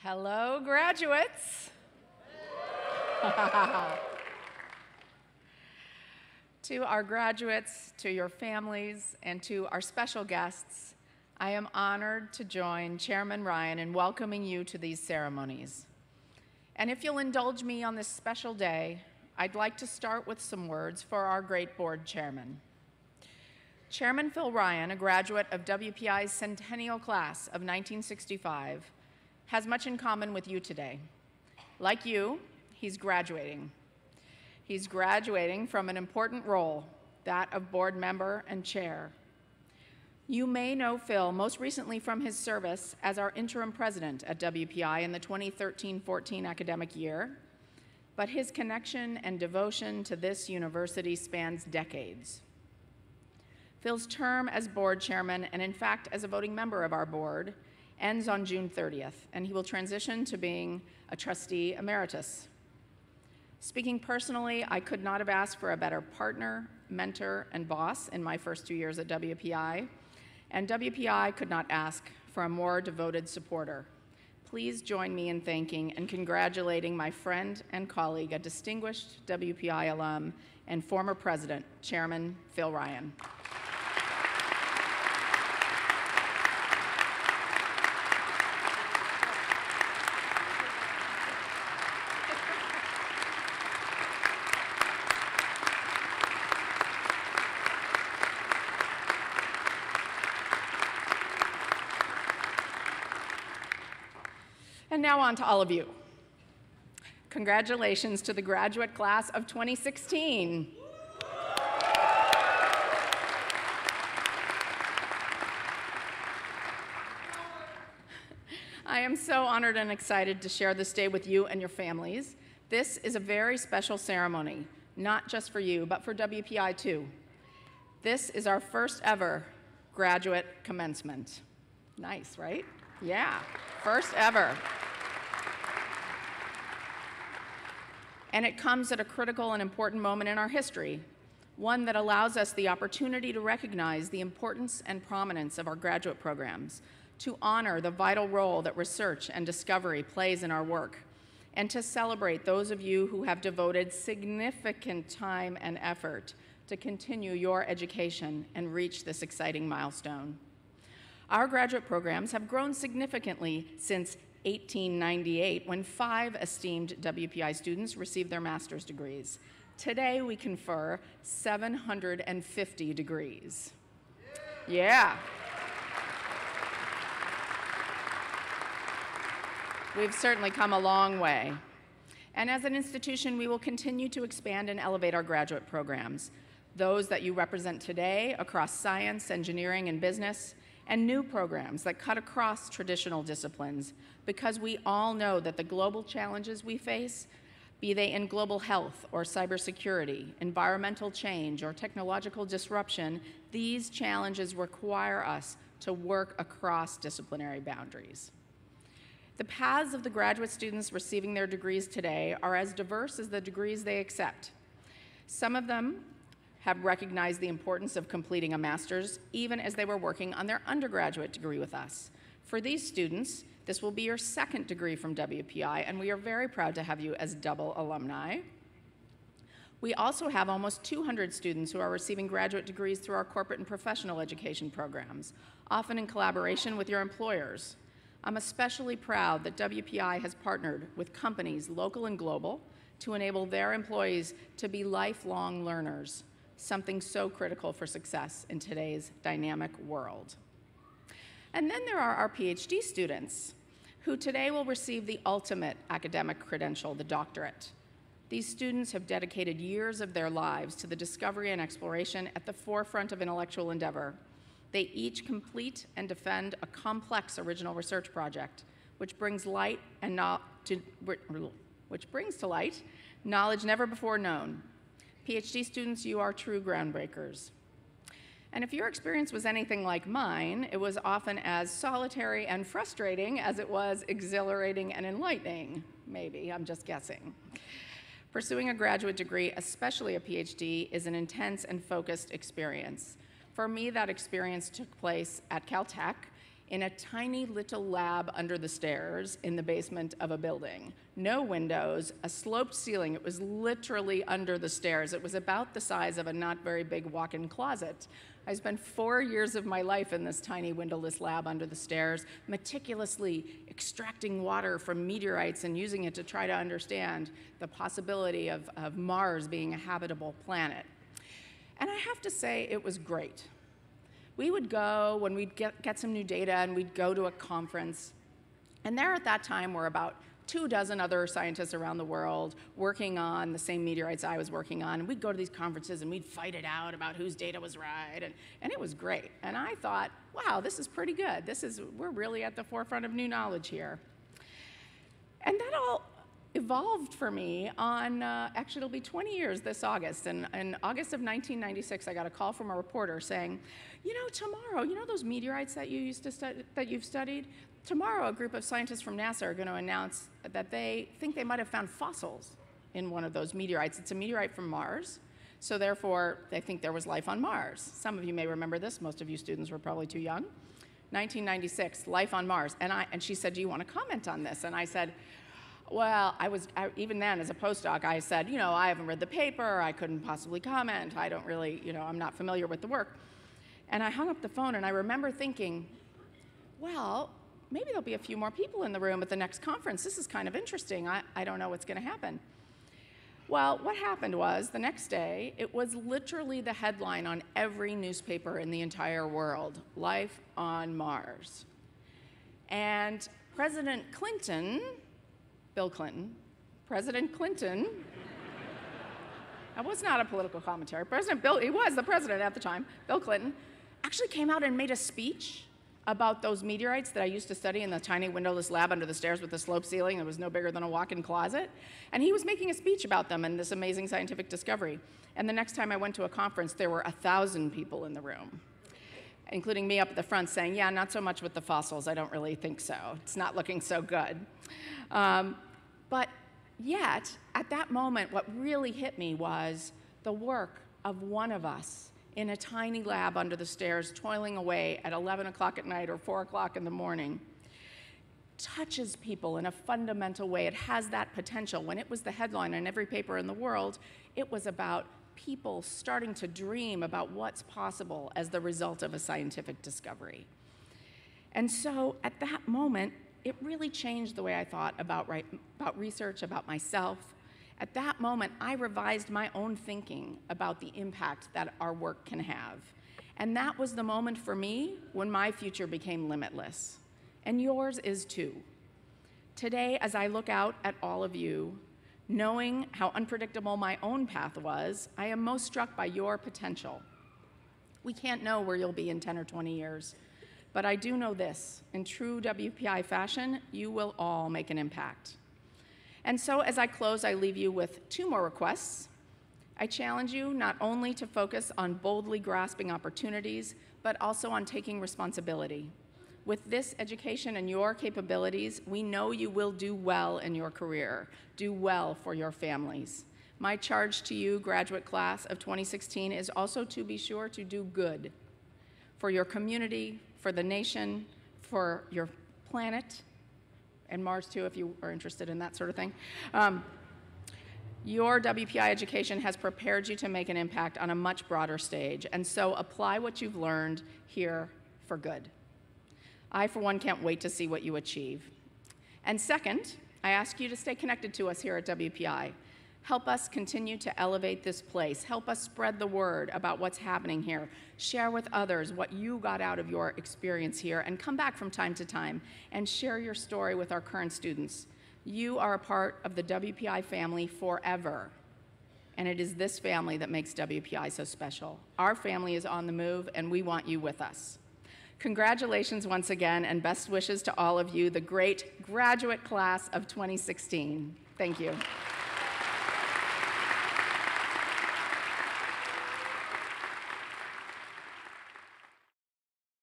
Hello, graduates. To our graduates, to your families, and to our special guests, I am honored to join Chairman Ryan in welcoming you to these ceremonies. And if you'll indulge me on this special day, I'd like to start with some words for our great board chairman. Chairman Phil Ryan, a graduate of WPI's centennial class of 1965, has much in common with you today. Like you, he's graduating. He's graduating from an important role, that of board member and chair. You may know Phil most recently from his service as our interim president at WPI in the 2013-14 academic year, but his connection and devotion to this university spans decades. Phil's term as board chairman, and in fact as a voting member of our board, ends on June 30th, and he will transition to being a trustee emeritus. Speaking personally, I could not have asked for a better partner, mentor, and boss in my first 2 years at WPI, and WPI could not ask for a more devoted supporter. Please join me in thanking and congratulating my friend and colleague, a distinguished WPI alum and former president, Chairman Phil Ryan. And now on to all of you. Congratulations to the graduate class of 2016. I am so honored and excited to share this day with you and your families. This is a very special ceremony, not just for you, but for WPI too. This is our first ever graduate commencement. Nice, right? Yeah, first ever. And it comes at a critical and important moment in our history, one that allows us the opportunity to recognize the importance and prominence of our graduate programs, to honor the vital role that research and discovery plays in our work, and to celebrate those of you who have devoted significant time and effort to continue your education and reach this exciting milestone. Our graduate programs have grown significantly since 1898, when 5 esteemed WPI students received their master's degrees. Today, we confer 750 degrees. Yeah. We've certainly come a long way. And as an institution, we will continue to expand and elevate our graduate programs, those that you represent today across science, engineering, and business, and new programs that cut across traditional disciplines, because we all know that the global challenges we face, be they in global health or cybersecurity, environmental change, or technological disruption, these challenges require us to work across disciplinary boundaries. The paths of the graduate students receiving their degrees today are as diverse as the degrees they accept. Some of them have recognized the importance of completing a master's even as they were working on their undergraduate degree with us. For these students, this will be your second degree from WPI, and we are very proud to have you as double alumni. We also have almost 200 students who are receiving graduate degrees through our corporate and professional education programs, often in collaboration with your employers. I'm especially proud that WPI has partnered with companies, local and global, to enable their employees to be lifelong learners, something so critical for success in today's dynamic world. And then there are our PhD students, who today will receive the ultimate academic credential, the doctorate. These students have dedicated years of their lives to the discovery and exploration at the forefront of intellectual endeavor. They each complete and defend a complex original research project, which brings to light knowledge never before known. PhD students, you are true groundbreakers. And if your experience was anything like mine, it was often as solitary and frustrating as it was exhilarating and enlightening. Maybe, I'm just guessing. Pursuing a graduate degree, especially a PhD, is an intense and focused experience. For me, that experience took place at Caltech in a tiny little lab under the stairs in the basement of a building. No windows, a sloped ceiling. It was literally under the stairs. It was about the size of a not very big walk-in closet. I spent 4 years of my life in this tiny windowless lab under the stairs, meticulously extracting water from meteorites and using it to try to understand the possibility of Mars being a habitable planet. And I have to say, it was great. We would go when we'd get some new data, and we'd go to a conference. And there at that time were about 24 other scientists around the world working on the same meteorites I was working on. And we'd go to these conferences and we'd fight it out about whose data was right. And it was great. And I thought, wow, this is pretty good. We're really at the forefront of new knowledge here. And that all evolved for me on, actually it'll be 20 years this August. And in August of 1996, I got a call from a reporter saying, you know, tomorrow, you know those meteorites that you used to that you've studied? Tomorrow, a group of scientists from NASA are going to announce that they think they might have found fossils in one of those meteorites. It's a meteorite from Mars, so therefore they think there was life on Mars. Some of you may remember this. Most of you students were probably too young. 1996, life on Mars. And she said, do you want to comment on this? And I said, well, even then, as a postdoc, I said, you know, I haven't read the paper. I couldn't possibly comment. I don't really, you know, I'm not familiar with the work. And I hung up the phone, and I remember thinking, well, maybe there'll be a few more people in the room at the next conference. This is kind of interesting. I don't know what's going to happen. Well, what happened was, the next day, it was literally the headline on every newspaper in the entire world, Life on Mars. And President Clinton, Bill Clinton, President Clinton, that was not a political commentary. He was the president at the time, Bill Clinton, actually came out and made a speech about those meteorites that I used to study in the tiny windowless lab under the stairs with the sloped ceiling that was no bigger than a walk-in closet. And he was making a speech about them and this amazing scientific discovery. And the next time I went to a conference, there were 1,000 people in the room, including me up at the front saying, yeah, not so much with the fossils. I don't really think so. It's not looking so good. But yet, at that moment, what really hit me was the work of one of us in a tiny lab under the stairs, toiling away at 11 o'clock at night or 4 o'clock in the morning, touches people in a fundamental way. It has that potential. When it was the headline in every paper in the world, it was about people starting to dream about what's possible as the result of a scientific discovery. And so at that moment, it really changed the way I thought about research, about myself. At that moment, I revised my own thinking about the impact that our work can have. And that was the moment for me when my future became limitless. And yours is too. Today, as I look out at all of you, knowing how unpredictable my own path was, I am most struck by your potential. We can't know where you'll be in 10 or 20 years, but I do know this: in true WPI fashion, you will all make an impact. And so as I close, I leave you with 2 more requests. I challenge you not only to focus on boldly grasping opportunities, but also on taking responsibility. With this education and your capabilities, we know you will do well in your career, do well for your families. My charge to you, graduate class of 2016, is also to be sure to do good for your community, for the nation, for your planet, and Mars too, if you are interested in that sort of thing. Your WPI education has prepared you to make an impact on a much broader stage, and so apply what you've learned here for good. I, for one, can't wait to see what you achieve. And second, I ask you to stay connected to us here at WPI. Help us continue to elevate this place. Help us spread the word about what's happening here. Share with others what you got out of your experience here, and come back from time to time and share your story with our current students. You are a part of the WPI family forever, and it is this family that makes WPI so special. Our family is on the move, and we want you with us. Congratulations once again, and best wishes to all of you, the great graduate class of 2016. Thank you.